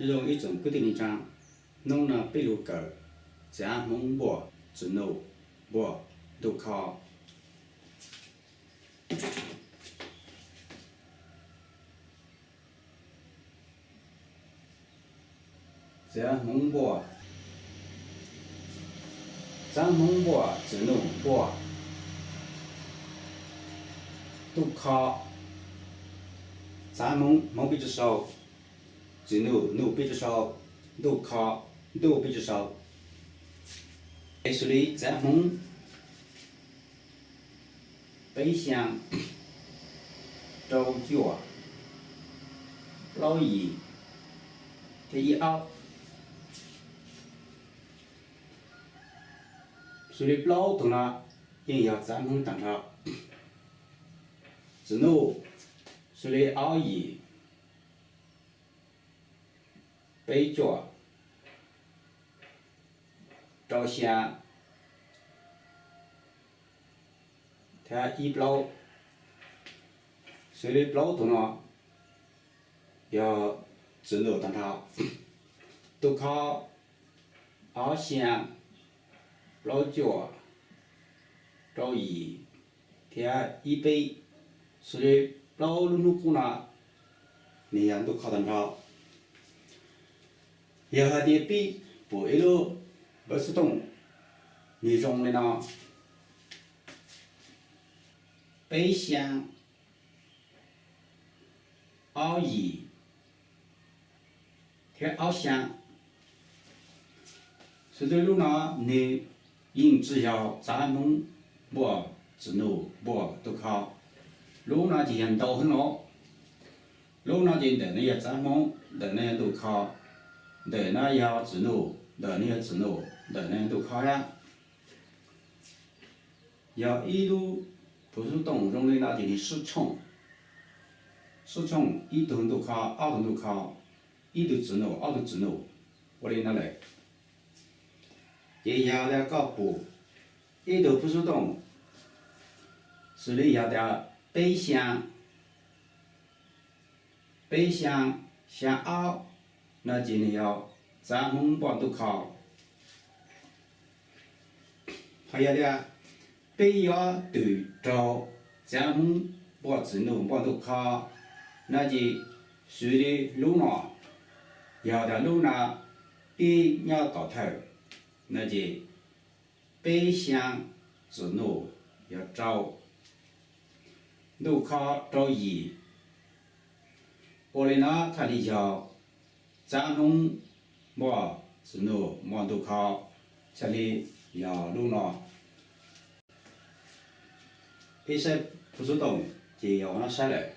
用一种固定的章，弄了背篓杆，将木木直路木都靠。将木木直路木都靠。咱木比较少，直路比较少，都靠比较少。所以咱木北向周脚老一，这一凹，所以老动了，也要咱木当场，直路。所以凹一北角朝向，它一不老，所以不老动了，要直路当场，都靠凹向老角朝一，它一北，所以。老路过呢，你样都靠当着。要还得比不一路不是动，你用的呢，北向凹一，贴凹向，所以路呢，你因只要咱们不直路不都靠。路那就像刀很咯，路那就人那要咱们人那都靠，人那要直路，人那要直路，人那都靠呀。要一路不是动用的那就是四冲一吨都靠，二吨都靠，一都直路，二都直路，我的那来。也要了搞不，一都不是动，是你要的。北向向凹，那就你要咱们帮都靠。还有的北要对照咱们帮直路帮都靠，那就随的路呢，要的路呢，北要到头，那就北向直路要找。路靠朝一，我的呢，它的叫咱们莫直路莫都靠，这里要路呢，一些不是动就要那下来，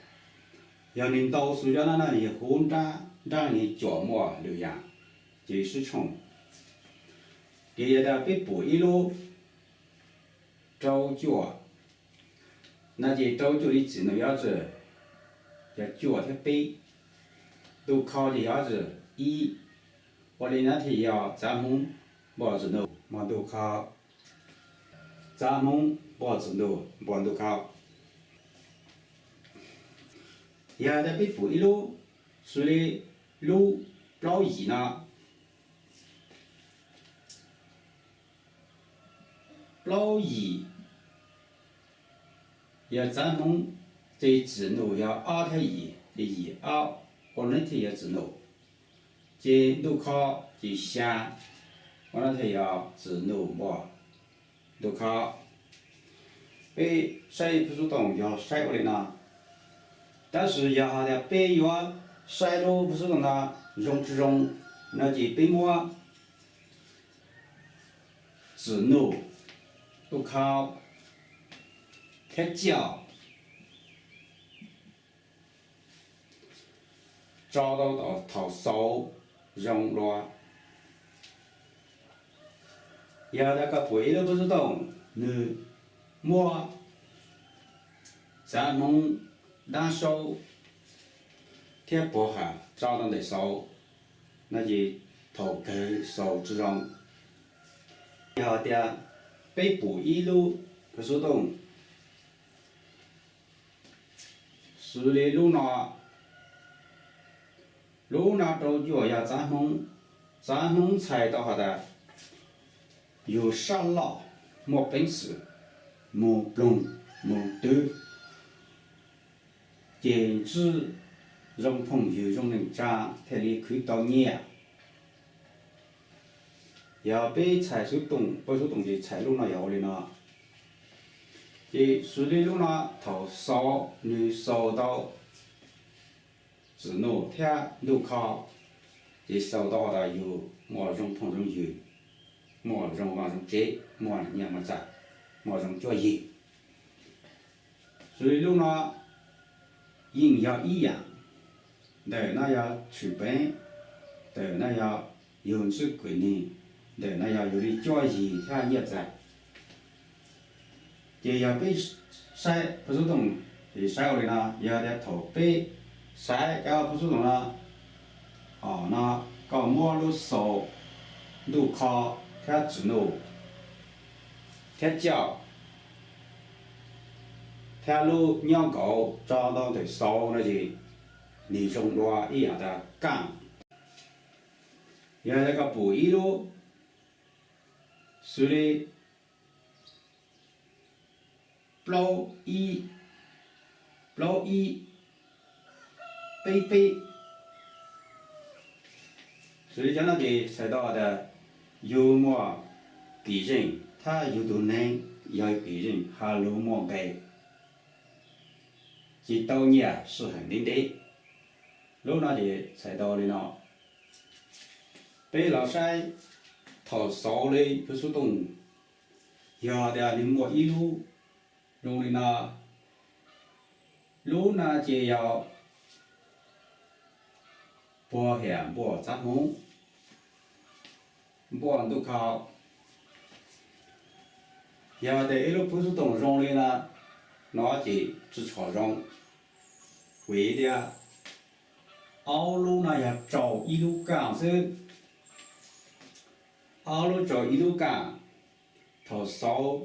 要领导数要那里混战让你脚莫留样，就是从，给也得被捕一路招脚。那就找脚的技能样子，要脚它背，都靠的样子一，我的那天要咱们毛子路毛都靠，咱们毛子路毛都靠，要得被捕一路，所以路老易呢，老易。要咱们这直路要二太一的一二，我那天要直路，这路靠就向，我那天要直路么，路靠，北晒不是动要晒过来呢，但是要好的北要晒路不是动它容之容，那就北么，直路，路靠。它脚找到头手容乱，要那个背都不是动，你摸咱们拿手贴脖下找到的手，那就头给手之中，要的背部一路不是动。是的路呢，路那周脚呀咱们猜到下的有啥了，没本事，没懂，没懂，简直让朋友让人长，他里看到眼，要被猜出动，不出动就猜路那要的呢。这树里路那头烧，你烧到。只弄天路靠，这收到的有某种碰种有，某种往种接，某年么子，某种叫业。所以路呢，人要一样，对那要出本，对那要有志归人，对那要有的教义天业在，这要被晒不是动，这晒过来呢，要得头背。晒要不主动了，那搞马路烧，路靠贴纸路，贴脚，贴路鸟高，找到的烧那些，那种话一样的干，要那个不一路，所以，不一。背，所以讲那个才到的幽默别人，他有多能要别人还幽默背，这道理啊是很定的。路那的才到的呢，被老师头烧的不是动，要的你莫一路，容易呢，路那就要。保险保杂红，保都靠，要得一路不是动容的呢，那就只朝容，为的奥路那要找一路岗是，奥路找一路岗，头少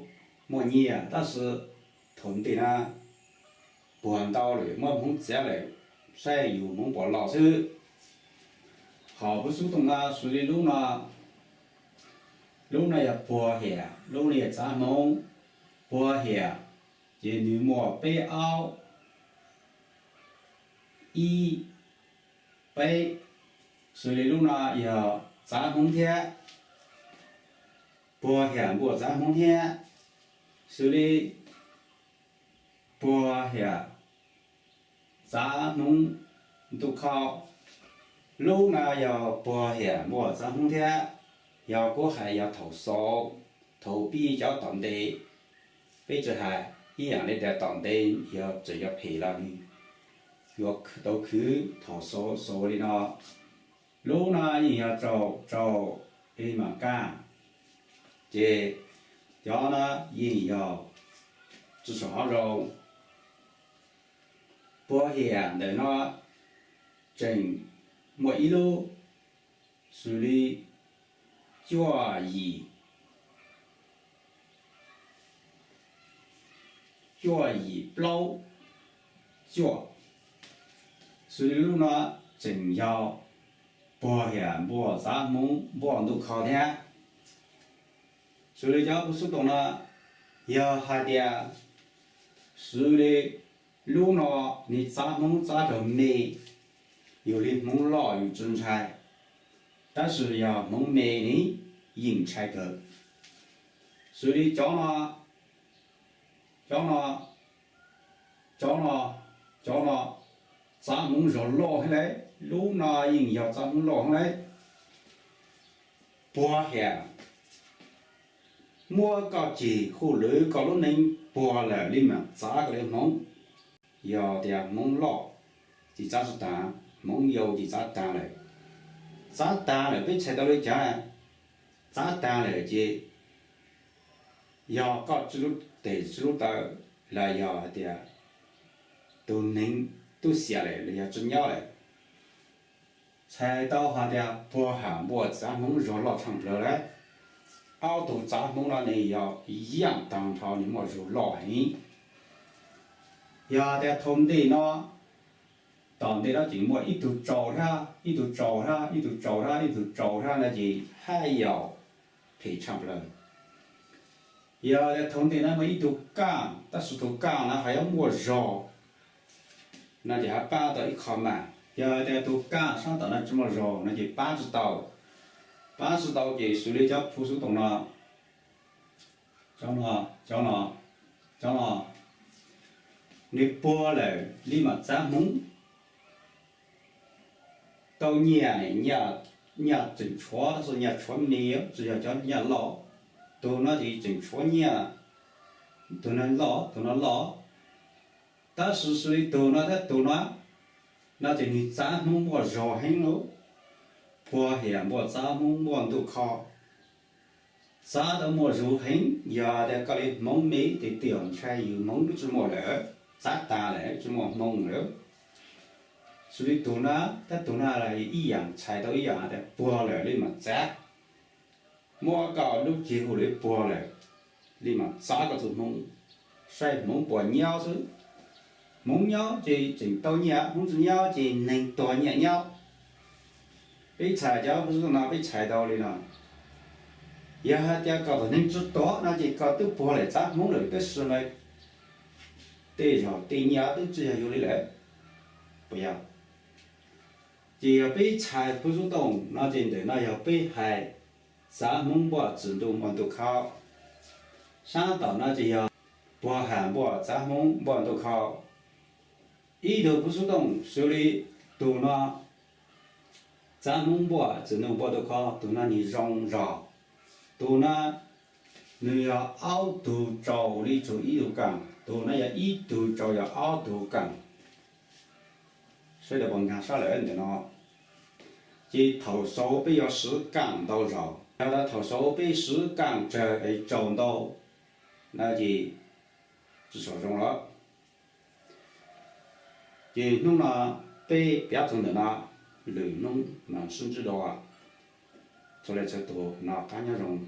么年，但是同的呢，搬到了么碰接来，晒有么把老师。好不主动啊，树的路呢，路呢要保险，路呢要咱们保险，这女模背凹一背，树的路呢要咱们天，保险不咱们天，树的保险，咱们都靠。路呢要保险，莫咱红天，要过海要投烧，投比较当地，比这还一样的在当地要只要赔了你，要去都去投烧的呢，路呢也要找你们干，这要呢也要至少让保险的呢整。每一路处理交易包交，处理路呢正要保险保咱们保都靠天，处理交不是动了，要还得处理路呢你咱们咋着呢？有的蒙老有正差，但是要蒙美人应差个，所以叫呢，咱们说老下来，路那人要咱们老下来，保险，莫搞结后来搞了能保了你们咋个来蒙，要的蒙老，这咋是当？蒙有的咋当了？咋当了？被猜到了讲，咋当了这？要搞这路对这路到来要的，都下来了，要真要来。猜到下的不喊我咱们说老长不了来，澳洲咱们那里要一样当朝你莫说老人，要的同的呢。到那就么一头找他，一头找他，一头找他，一头找他，那就还要赔偿不了。要的同的那么一头杠，但是头杠那还要磨绕，那就还搬到一靠嘛。要的头杠上到那这么绕，那就搬着刀，搬着刀给手里叫朴树懂了，讲了，你剥了，你嘛咱蒙。到年呢，年正初的时候，年初没，只要叫年老，到那就正初年，到那老，但是说到那，那就你咱们莫绕很喽，破鞋莫咱们莫都靠，咱都莫绕很，要的个里蒙没得掉开有蒙都只莫了，咱打来只莫蒙了。所以到那，它到那来一样，菜都一样的，剥了你嘛摘，莫搞都结果你剥了，你嘛咋个就弄，晒弄剥鸟子，弄鸟就正到鸟，弄只鸟就能多鸟，被菜椒不是拿被菜刀的了，也还点搞到能知道，那就搞都剥了，咋弄了个事呢？对着对鸟都只要有的来，不要。就要被菜不主动，那真的那要被害，咱们把自动往都靠，上到那就要不喊不咱们往都靠，一头不主动，手里到那，咱们把自动往都靠，到那里让绕，到那你要凹头找里做一头干，到那要一头找要凹头干。所以甭看啥来的喏，这头手臂要是干到绕，要他头手臂是干这找到，那就至少中了。就弄了被别种的那乱弄，那甚至的话，出来才多那干那种。